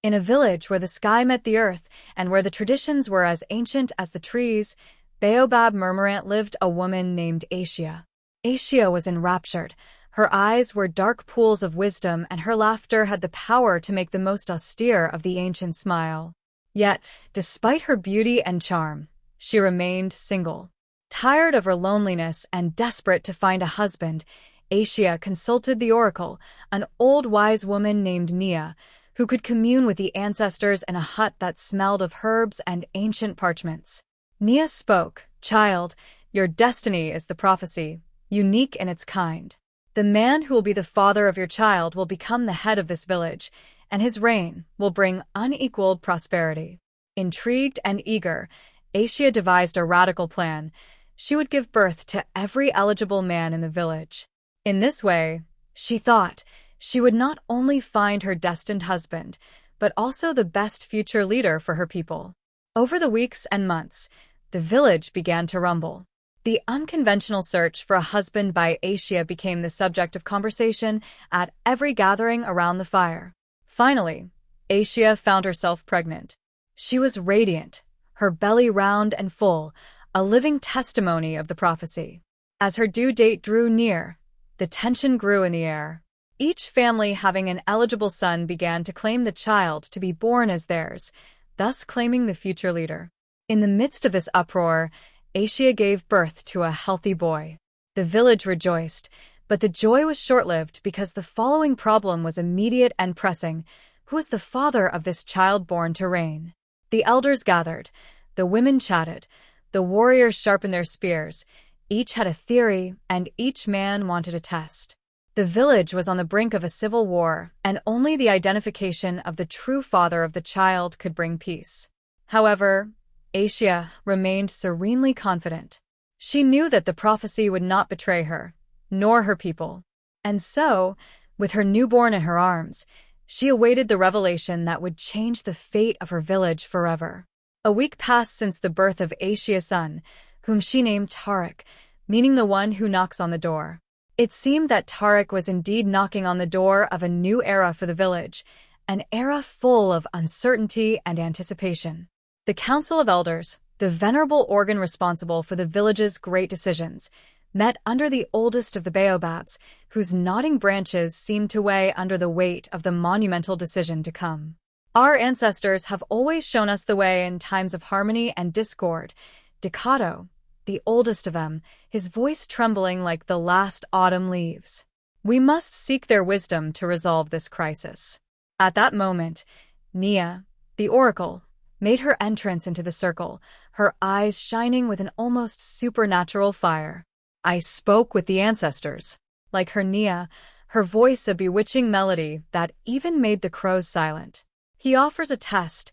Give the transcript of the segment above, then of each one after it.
In a village where the sky met the earth and where the traditions were as ancient as the trees, Baobab Murmurant lived a woman named Asia. Asia was enraptured. Her eyes were dark pools of wisdom, and her laughter had the power to make the most austere of the ancients smile. Yet, despite her beauty and charm, she remained single. Tired of her loneliness and desperate to find a husband, Asia consulted the oracle, an old wise woman named Nia, who could commune with the ancestors in a hut that smelled of herbs and ancient parchments. Nia spoke, "Child, your destiny is the prophecy, unique in its kind. The man who will be the father of your child will become the head of this village, and his reign will bring unequaled prosperity." Intrigued and eager, Asia devised a radical plan. She would give birth to every eligible man in the village. In this way, she thought, she would not only find her destined husband, but also the best future leader for her people. Over the weeks and months, the village began to rumble. The unconventional search for a husband by Asia became the subject of conversation at every gathering around the fire. Finally, Asia found herself pregnant. She was radiant, her belly round and full, a living testimony of the prophecy. As her due date drew near, the tension grew in the air. Each family having an eligible son began to claim the child to be born as theirs, thus claiming the future leader. In the midst of this uproar, Asia gave birth to a healthy boy. The village rejoiced, but the joy was short-lived because the following problem was immediate and pressing: who was the father of this child born to reign? The elders gathered, the women chatted, the warriors sharpened their spears. Each had a theory, and each man wanted a test. The village was on the brink of a civil war, and only the identification of the true father of the child could bring peace. However, Asia remained serenely confident. She knew that the prophecy would not betray her, nor her people. And so, with her newborn in her arms, she awaited the revelation that would change the fate of her village forever. A week passed since the birth of Asia's son, whom she named Tariq, meaning the one who knocks on the door. It seemed that Tariq was indeed knocking on the door of a new era for the village, an era full of uncertainty and anticipation. The Council of Elders, the venerable organ responsible for the village's great decisions, met under the oldest of the baobabs, whose nodding branches seemed to weigh under the weight of the monumental decision to come. "Our ancestors have always shown us the way in times of harmony and discord," Dikato, the oldest of them, his voice trembling like the last autumn leaves. "We must seek their wisdom to resolve this crisis." At that moment, Nia, the oracle, made her entrance into the circle, her eyes shining with an almost supernatural fire. "I spoke with the ancestors." Like her Nia, her voice a bewitching melody that even made the crows silent. "He offers a test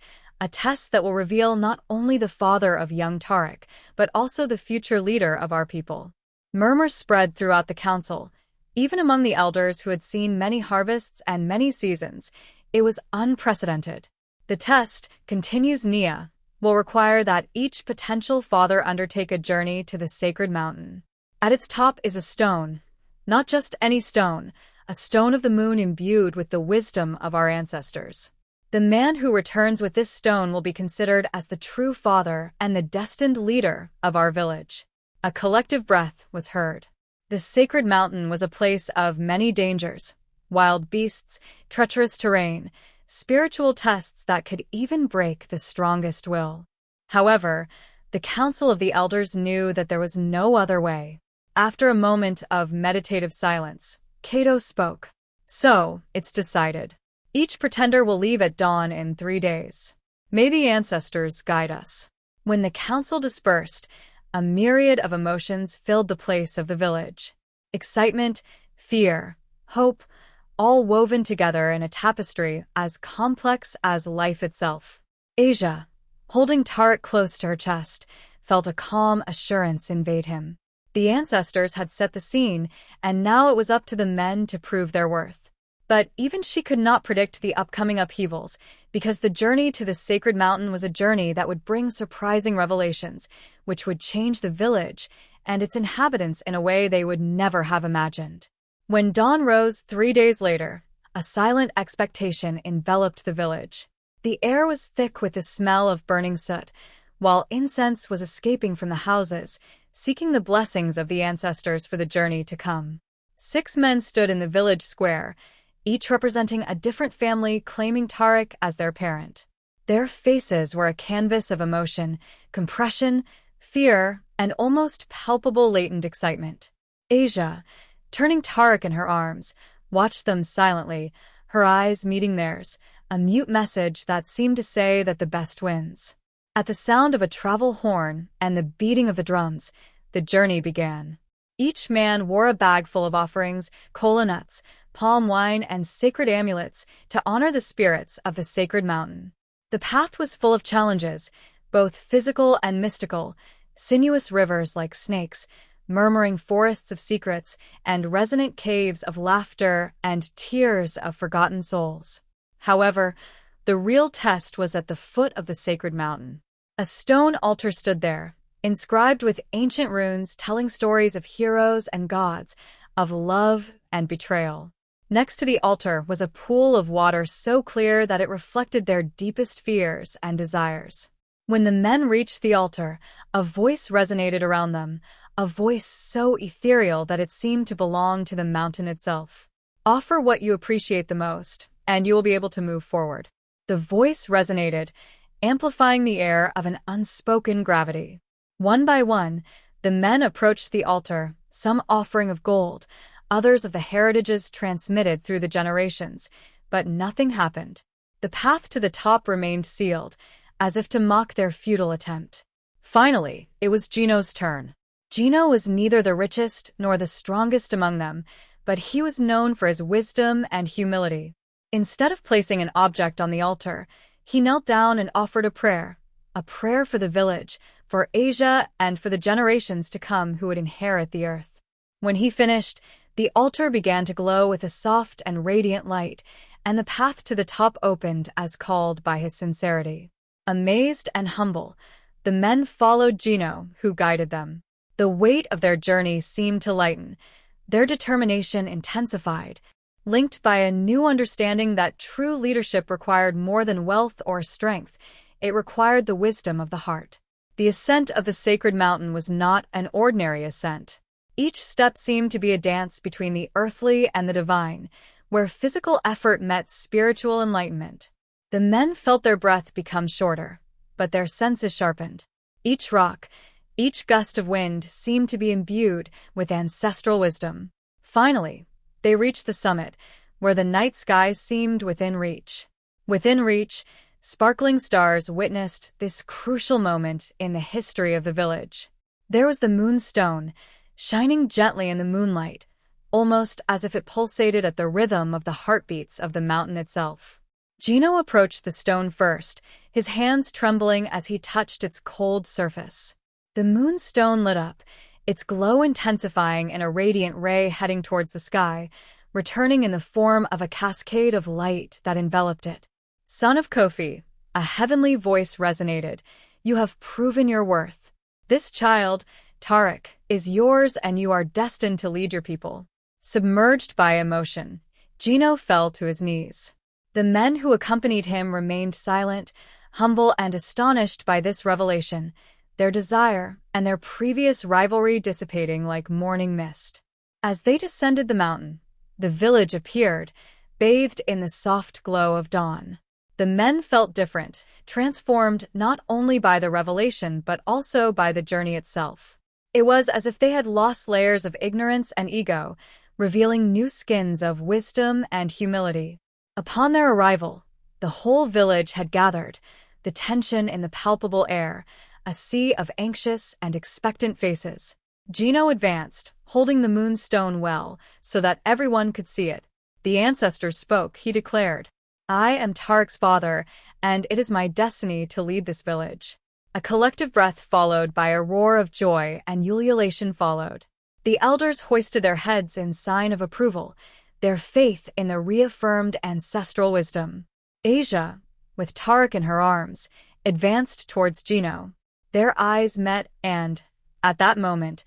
that will reveal not only the father of young Tariq, but also the future leader of our people." Murmurs spread throughout the council. Even among the elders who had seen many harvests and many seasons, it was unprecedented. "The test," continues Nia, "will require that each potential father undertake a journey to the sacred mountain. At its top is a stone, not just any stone, a stone of the moon imbued with the wisdom of our ancestors. The man who returns with this stone will be considered as the true father and the destined leader of our village." A collective breath was heard. The sacred mountain was a place of many dangers: wild beasts, treacherous terrain, spiritual tests that could even break the strongest will. However, the Council of the Elders knew that there was no other way. After a moment of meditative silence, Cato spoke. "So, it's decided. Each pretender will leave at dawn in 3 days. May the ancestors guide us." When the council dispersed, a myriad of emotions filled the place of the village. Excitement, fear, hope, all woven together in a tapestry as complex as life itself. Asia, holding Tariq close to her chest, felt a calm assurance invade him. The ancestors had set the scene, and now it was up to the men to prove their worth. But even she could not predict the upcoming upheavals, because the journey to the sacred mountain was a journey that would bring surprising revelations, which would change the village and its inhabitants in a way they would never have imagined. When dawn rose 3 days later, a silent expectation enveloped the village. The air was thick with the smell of burning soot, while incense was escaping from the houses, seeking the blessings of the ancestors for the journey to come. 6 men stood in the village square, each representing a different family claiming Tariq as their parent. Their faces were a canvas of emotion, compression, fear, and almost palpable latent excitement. Asia, turning Tariq in her arms, watched them silently, her eyes meeting theirs, a mute message that seemed to say that the best wins. At the sound of a travel horn and the beating of the drums, the journey began. Each man wore a bag full of offerings, kola nuts, palm wine, and sacred amulets to honor the spirits of the sacred mountain. The path was full of challenges, both physical and mystical, sinuous rivers like snakes, murmuring forests of secrets, and resonant caves of laughter and tears of forgotten souls. However, the real test was at the foot of the sacred mountain. A stone altar stood there, inscribed with ancient runes telling stories of heroes and gods, of love and betrayal. Next to the altar was a pool of water so clear that it reflected their deepest fears and desires. When the men reached the altar, a voice resonated around them, a voice so ethereal that it seemed to belong to the mountain itself. Offer what you appreciate the most, and you will be able to move forward. The voice resonated, amplifying the air of an unspoken gravity. One by one, the men approached the altar, some offering of gold, others of the heritages transmitted through the generations, but nothing happened. The path to the top remained sealed, as if to mock their futile attempt. Finally, it was Gino's turn. Gino was neither the richest nor the strongest among them, but he was known for his wisdom and humility. Instead of placing an object on the altar, he knelt down and offered a prayer for the village, for Asia, and for the generations to come who would inherit the earth. When he finished, the altar began to glow with a soft and radiant light, and the path to the top opened as called by his sincerity. Amazed and humble, the men followed Gino, who guided them. The weight of their journey seemed to lighten, their determination intensified, linked by a new understanding that true leadership required more than wealth or strength. It required the wisdom of the heart. The ascent of the sacred mountain was not an ordinary ascent. Each step seemed to be a dance between the earthly and the divine, where physical effort met spiritual enlightenment. The men felt their breath become shorter, but their senses sharpened. Each rock, each gust of wind seemed to be imbued with ancestral wisdom. Finally, they reached the summit, where the night sky seemed within reach. Within reach, sparkling stars witnessed this crucial moment in the history of the village. There was the moonstone, shining gently in the moonlight, almost as if it pulsated at the rhythm of the heartbeats of the mountain itself. Gino approached the stone first, his hands trembling as he touched its cold surface. The moonstone lit up, its glow intensifying in a radiant ray heading towards the sky, returning in the form of a cascade of light that enveloped it. Son of Kofi, a heavenly voice resonated. You have proven your worth. This child, Tariq, is yours and you are destined to lead your people. Submerged by emotion, Gino fell to his knees. The men who accompanied him remained silent, humble and astonished by this revelation, their desire and their previous rivalry dissipating like morning mist. As they descended the mountain, the village appeared, bathed in the soft glow of dawn. The men felt different, transformed not only by the revelation but also by the journey itself. It was as if they had lost layers of ignorance and ego, revealing new skins of wisdom and humility. Upon their arrival, the whole village had gathered, the tension in the palpable air, a sea of anxious and expectant faces. Gino advanced, holding the moonstone well, so that everyone could see it. The ancestors spoke, he declared. I am Tariq's father, and it is my destiny to lead this village. A collective breath followed by a roar of joy, and ululation followed. The elders hoisted their heads in sign of approval, their faith in the reaffirmed ancestral wisdom. Asia, with Tariq in her arms, advanced towards Gino. Their eyes met and, at that moment,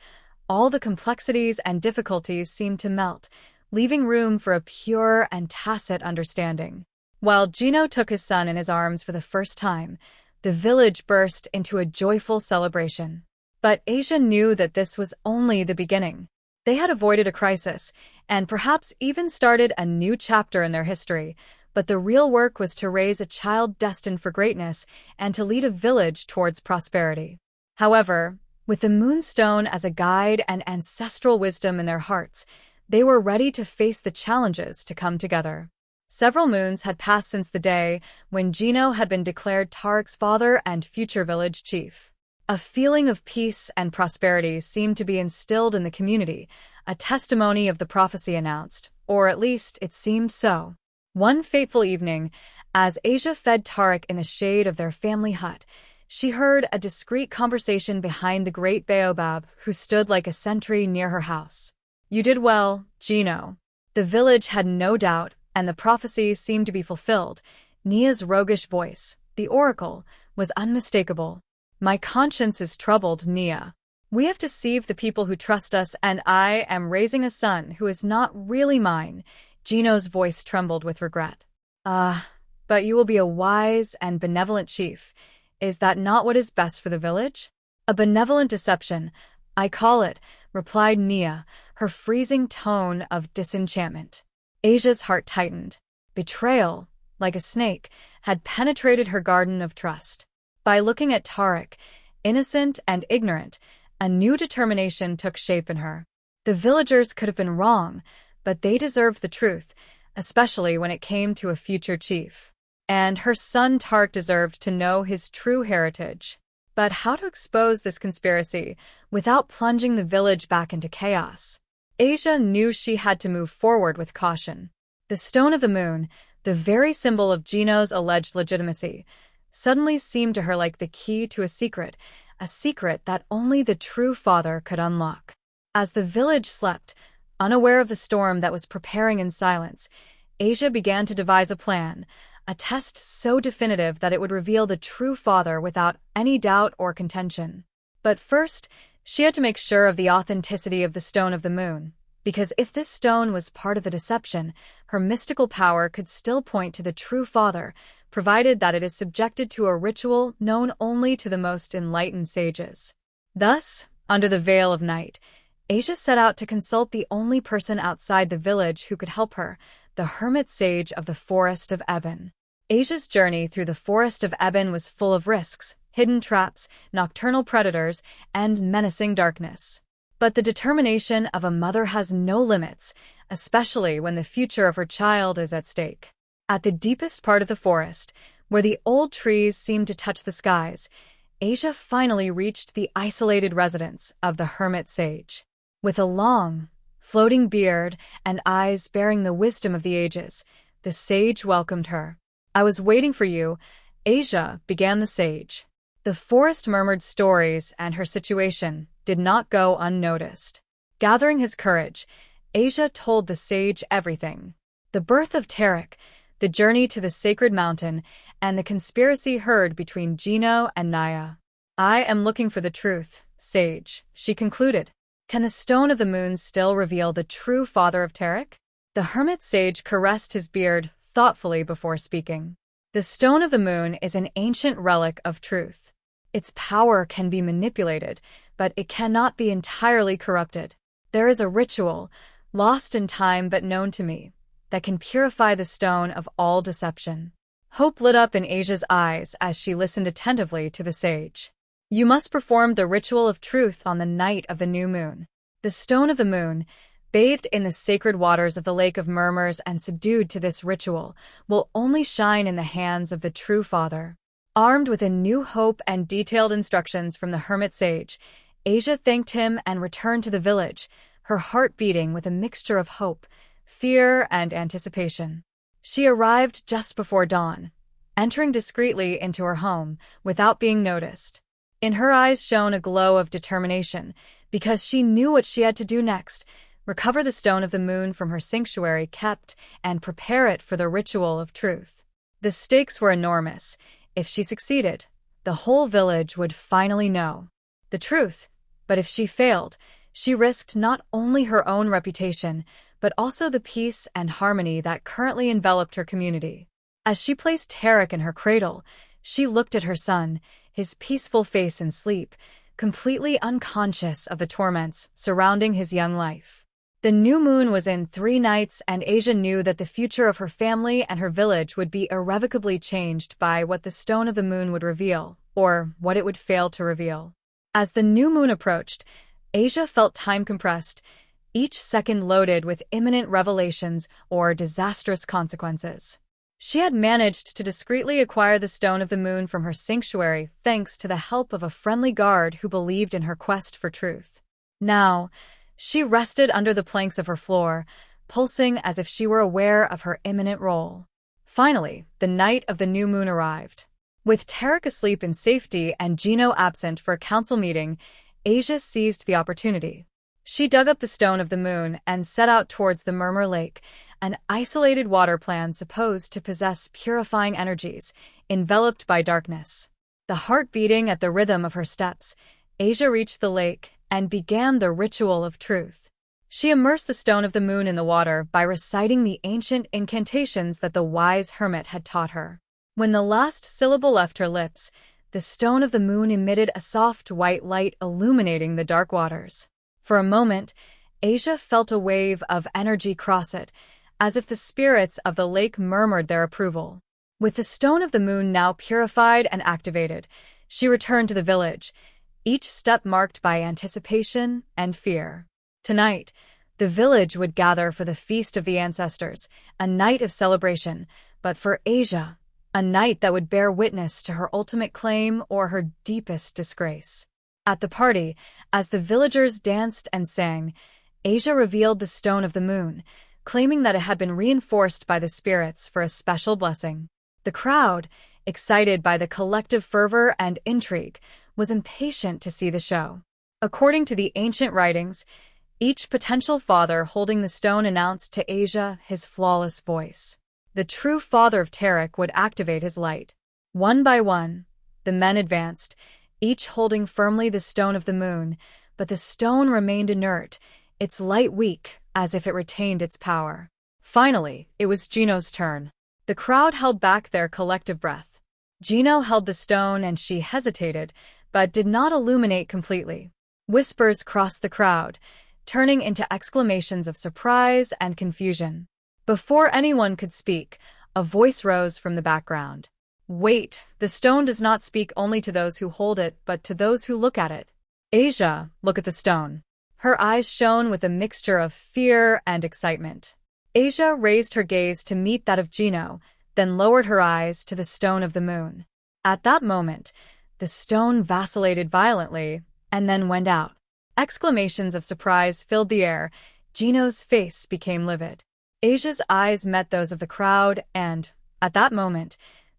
all the complexities and difficulties seemed to melt, leaving room for a pure and tacit understanding. While Gino took his son in his arms for the first time, the village burst into a joyful celebration. But Asia knew that this was only the beginning. They had avoided a crisis, and perhaps even started a new chapter in their history, but the real work was to raise a child destined for greatness and to lead a village towards prosperity. However, with the moonstone as a guide and ancestral wisdom in their hearts, they were ready to face the challenges to come together. Several moons had passed since the day when Gino had been declared Tarek's father and future village chief. A feeling of peace and prosperity seemed to be instilled in the community, a testimony of the prophecy announced, or at least it seemed so. One fateful evening, as Asia fed Tarek in the shade of their family hut, she heard a discreet conversation behind the great baobab who stood like a sentry near her house. "You did well, Gino." The village had no doubt, and the prophecy seemed to be fulfilled. Nia's roguish voice, the oracle, was unmistakable. "My conscience is troubled, Nia. We have deceived the people who trust us, and I am raising a son who is not really mine." Gino's voice trembled with regret. But you will be a wise and benevolent chief. Is that not what is best for the village?" "A benevolent deception, I call it," replied Nia, her freezing tone of disenchantment. Asia's heart tightened. Betrayal, like a snake, had penetrated her garden of trust. By looking at Tarek, innocent and ignorant, a new determination took shape in her. The villagers could have been wrong, but they deserved the truth, especially when it came to a future chief. And her son Tarek deserved to know his true heritage. But how to expose this conspiracy without plunging the village back into chaos? Asia knew she had to move forward with caution. The Stone of the Moon, the very symbol of Gino's alleged legitimacy, suddenly seemed to her like the key to a secret that only the true father could unlock. As the village slept, unaware of the storm that was preparing in silence, Asia began to devise a plan, a test so definitive that it would reveal the true father without any doubt or contention. But first, she had to make sure of the authenticity of the Stone of the Moon, because if this stone was part of the deception, her mystical power could still point to the true father, provided that it is subjected to a ritual known only to the most enlightened sages. Thus, under the veil of night, Asia set out to consult the only person outside the village who could help her, the hermit sage of the Forest of Ebon. Asia's journey through the Forest of Ebon was full of risks, hidden traps, nocturnal predators, and menacing darkness. But the determination of a mother has no limits, especially when the future of her child is at stake. At the deepest part of the forest, where the old trees seemed to touch the skies, Asia finally reached the isolated residence of the hermit sage. With a long, floating beard and eyes bearing the wisdom of the ages, the sage welcomed her. "I was waiting for you," Asia, began the sage. The forest murmured stories, and her situation did not go unnoticed. Gathering his courage, Asia told the sage everything. The birth of Tarek, the journey to the sacred mountain, and the conspiracy heard between Gino and Nia. "I am looking for the truth, sage," she concluded. "Can the Stone of the Moon still reveal the true father of Tarek?" The hermit sage caressed his beard thoughtfully before speaking. "The Stone of the Moon is an ancient relic of truth. Its power can be manipulated, but it cannot be entirely corrupted. There is a ritual, lost in time but known to me, that can purify the stone of all deception." Hope lit up in Asia's eyes as she listened attentively to the sage. "You must perform the ritual of truth on the night of the new moon. The Stone of the Moon, bathed in the sacred waters of the Lake of Murmurs and subdued to this ritual, will only shine in the hands of the true father." Armed with a new hope and detailed instructions from the hermit sage, Asia thanked him and returned to the village, her heart beating with a mixture of hope, fear, and anticipation. She arrived just before dawn, entering discreetly into her home without being noticed. In her eyes shone a glow of determination, because she knew what she had to do next: recover the Stone of the Moon from her sanctuary kept and prepare it for the ritual of truth. The stakes were enormous. If she succeeded, the whole village would finally know the truth. But if she failed, she risked not only her own reputation, but also the peace and harmony that currently enveloped her community. As she placed Tarek in her cradle, she looked at her son, his peaceful face in sleep, completely unconscious of the torments surrounding his young life. The new moon was in 3 nights, and Asia knew that the future of her family and her village would be irrevocably changed by what the stone of the moon would reveal, or what it would fail to reveal. As the new moon approached, Asia felt time compressed, each second loaded with imminent revelations or disastrous consequences. She had managed to discreetly acquire the stone of the moon from her sanctuary thanks to the help of a friendly guard who believed in her quest for truth. Now, she rested under the planks of her floor, pulsing as if she were aware of her imminent role. Finally, the night of the new moon arrived. With Tarek asleep in safety and Gino absent for a council meeting, Asia seized the opportunity. She dug up the stone of the moon and set out towards the Murmur Lake, an isolated water plan supposed to possess purifying energies, enveloped by darkness. The heart beating at the rhythm of her steps, Asia reached the lake and began the ritual of truth. She immersed the stone of the moon in the water by reciting the ancient incantations that the wise hermit had taught her. When the last syllable left her lips, the stone of the moon emitted a soft white light illuminating the dark waters. For a moment, Asia felt a wave of energy cross it, as if the spirits of the lake murmured their approval. With the stone of the moon now purified and activated, she returned to the village, each step marked by anticipation and fear. Tonight, the village would gather for the Feast of the Ancestors, a night of celebration, but for Asia, a night that would bear witness to her ultimate claim or her deepest disgrace. At the party, as the villagers danced and sang, Asia revealed the stone of the moon, claiming that it had been reinforced by the spirits for a special blessing. The crowd, excited by the collective fervor and intrigue, was impatient to see the show. According to the ancient writings, each potential father holding the stone announced to Asia his flawless voice. The true father of Tarek would activate his light. One by one, the men advanced, each holding firmly the stone of the moon, but the stone remained inert, its light weak, as if it retained its power. Finally, it was Gino's turn. The crowd held back their collective breath. Gino held the stone and she hesitated, but did not illuminate completely. Whispers crossed the crowd, turning into exclamations of surprise and confusion. Before anyone could speak, a voice rose from the background. "Wait, the stone does not speak only to those who hold it, but to those who look at it. Asia, look at the stone." Her eyes shone with a mixture of fear and excitement. Asia raised her gaze to meet that of Gino, then lowered her eyes to the stone of the moon. At that moment, the stone vacillated violently and then went out. Exclamations of surprise filled the air. Gino's face became livid. Asia's eyes met those of the crowd and, at that moment,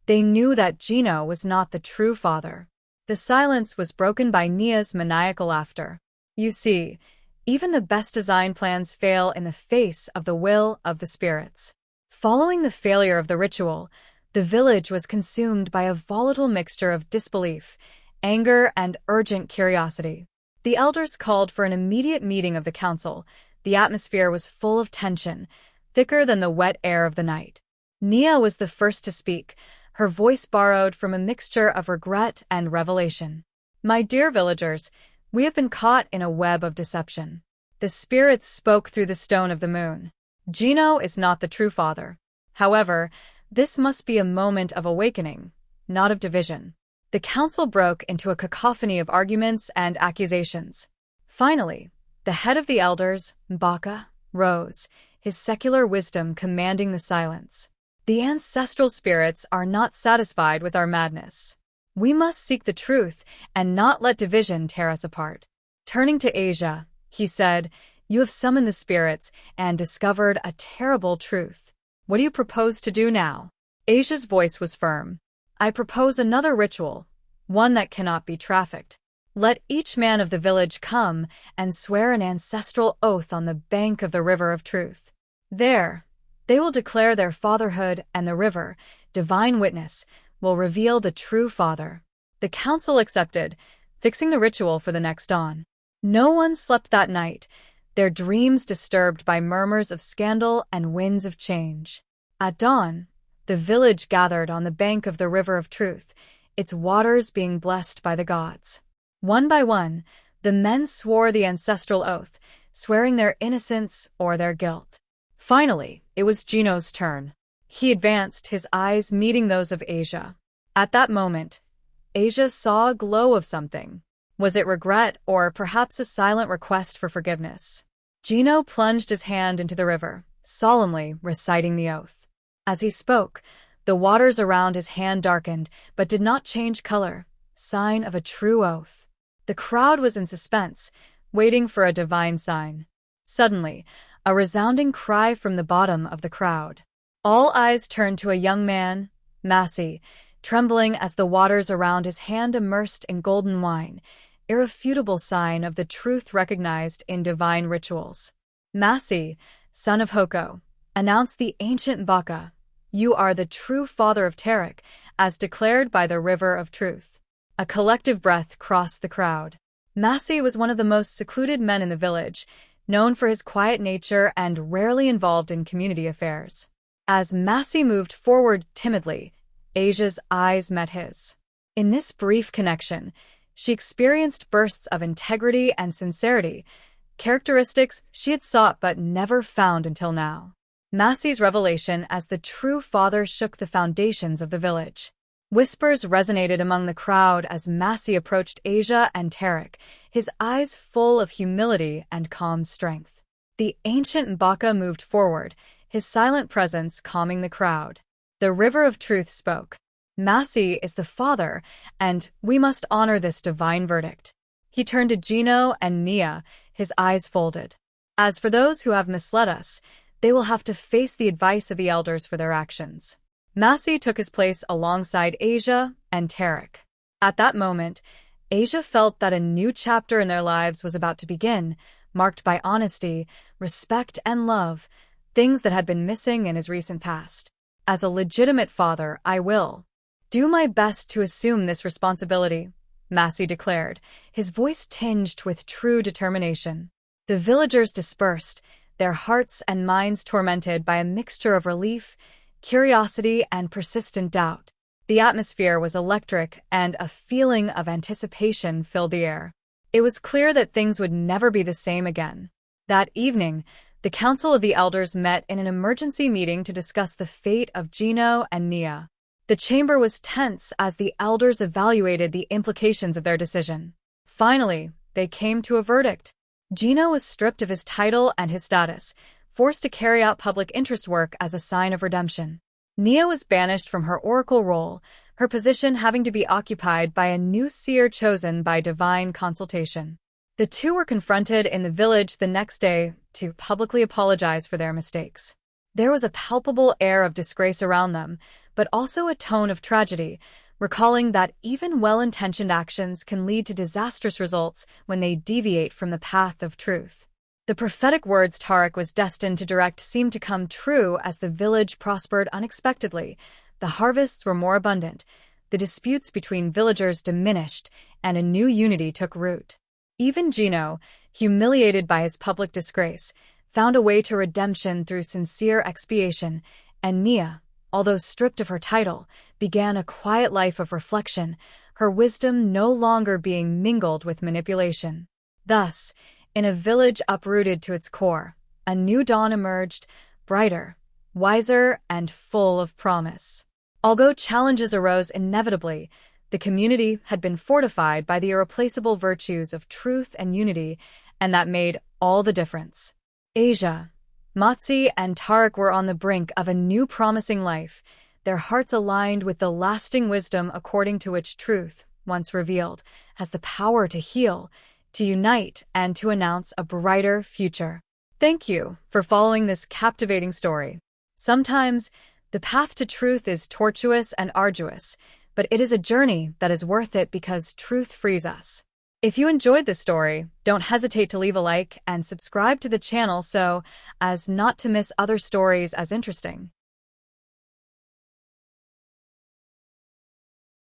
they knew that Gino was not the true father. The silence was broken by Nia's maniacal laughter. You see, even the best design plans fail in the face of the will of the spirits. Following the failure of the ritual, the village was consumed by a volatile mixture of disbelief, anger, and urgent curiosity. The elders called for an immediate meeting of the council. The atmosphere was full of tension, thicker than the wet air of the night. Nia was the first to speak, her voice borrowed from a mixture of regret and revelation. "My dear villagers, we have been caught in a web of deception. The spirits spoke through the stone of the moon. Gino is not the true father. However, this must be a moment of awakening, not of division." The council broke into a cacophony of arguments and accusations. Finally, the head of the elders, Mbaka, rose, his secular wisdom commanding the silence. "The ancestral spirits are not satisfied with our madness. We must seek the truth and not let division tear us apart." Turning to Asia, he said, "You have summoned the spirits and discovered a terrible truth. What do you propose to do now?" Asia's voice was firm. "I propose another ritual, one that cannot be trafficked. Let each man of the village come and swear an ancestral oath on the bank of the river of truth. There, they will declare their fatherhood, and the river, divine witness, will reveal the true father." The council accepted, fixing the ritual for the next dawn. No one slept that night, their dreams disturbed by murmurs of scandal and winds of change. At dawn, The village gathered on the bank of the river of truth, its waters being blessed by the gods. One by one, the men swore the ancestral oath, swearing their innocence or their guilt. Finally, it was Gino's turn. He advanced, his eyes meeting those of Asia. At that moment, Asia saw a glow of something. Was it regret or perhaps a silent request for forgiveness? Gino plunged his hand into the river, solemnly reciting the oath. As he spoke, the waters around his hand darkened but did not change color, sign of a true oath. The crowd was in suspense, waiting for a divine sign. Suddenly, a resounding cry from the bottom of the crowd. All eyes turned to a young man, Massey, trembling as the waters around his hand immersed in golden wine, irrefutable sign of the truth recognized in divine rituals. Massey, son of Hoko, announced the ancient Baka, "You are the true father of Tarek, as declared by the river of truth." A collective breath crossed the crowd. Massey was one of the most secluded men in the village, known for his quiet nature and rarely involved in community affairs. As Massey moved forward timidly, Asia's eyes met his. In this brief connection, she experienced bursts of integrity and sincerity, characteristics she had sought but never found until now. Massey's revelation as the true father shook the foundations of the village. Whispers resonated among the crowd as Massey approached Asia and Tarek, his eyes full of humility and calm strength. The ancient Mbaka moved forward, his silent presence calming the crowd. The river of truth spoke. Massey is the father, and we must honor this divine verdict. He turned to Gino and Nia, his eyes folded. As for those who have misled us, they will have to face the advice of the elders for their actions. Massey took his place alongside Asia and Tarek. At that moment, Asia felt that a new chapter in their lives was about to begin, marked by honesty, respect, and love, things that had been missing in his recent past. As a legitimate father, I will do my best to assume this responsibility, Massey declared, his voice tinged with true determination. The villagers dispersed, their hearts and minds tormented by a mixture of relief, curiosity, and persistent doubt. The atmosphere was electric, and a feeling of anticipation filled the air. It was clear that things would never be the same again. That evening, the Council of the Elders met in an emergency meeting to discuss the fate of Gino and Nia. The chamber was tense as the elders evaluated the implications of their decision. Finally, they came to a verdict. Gino was stripped of his title and his status, forced to carry out public interest work as a sign of redemption. Nia was banished from her oracle role, her position having to be occupied by a new seer chosen by divine consultation. The two were confronted in the village the next day to publicly apologize for their mistakes. There was a palpable air of disgrace around them, but also a tone of tragedy, recalling that even well-intentioned actions can lead to disastrous results when they deviate from the path of truth. The prophetic words Tarek was destined to direct seemed to come true as the village prospered unexpectedly. The harvests were more abundant, the disputes between villagers diminished, and a new unity took root. Even Gino, humiliated by his public disgrace, found a way to redemption through sincere expiation, and Nia, although stripped of her title, began a quiet life of reflection, her wisdom no longer being mingled with manipulation. Thus, in a village uprooted to its core, a new dawn emerged, brighter, wiser, and full of promise. Although challenges arose inevitably, the community had been fortified by the irreplaceable virtues of truth and unity, and that made all the difference. Asia, Matsy, and Tarek were on the brink of a new promising life, their hearts aligned with the lasting wisdom according to which truth, once revealed, has the power to heal, to unite, and to announce a brighter future. Thank you for following this captivating story. Sometimes, the path to truth is tortuous and arduous, but it is a journey that is worth it because truth frees us. If you enjoyed this story, don't hesitate to leave a like and subscribe to the channel so as not to miss other stories as interesting.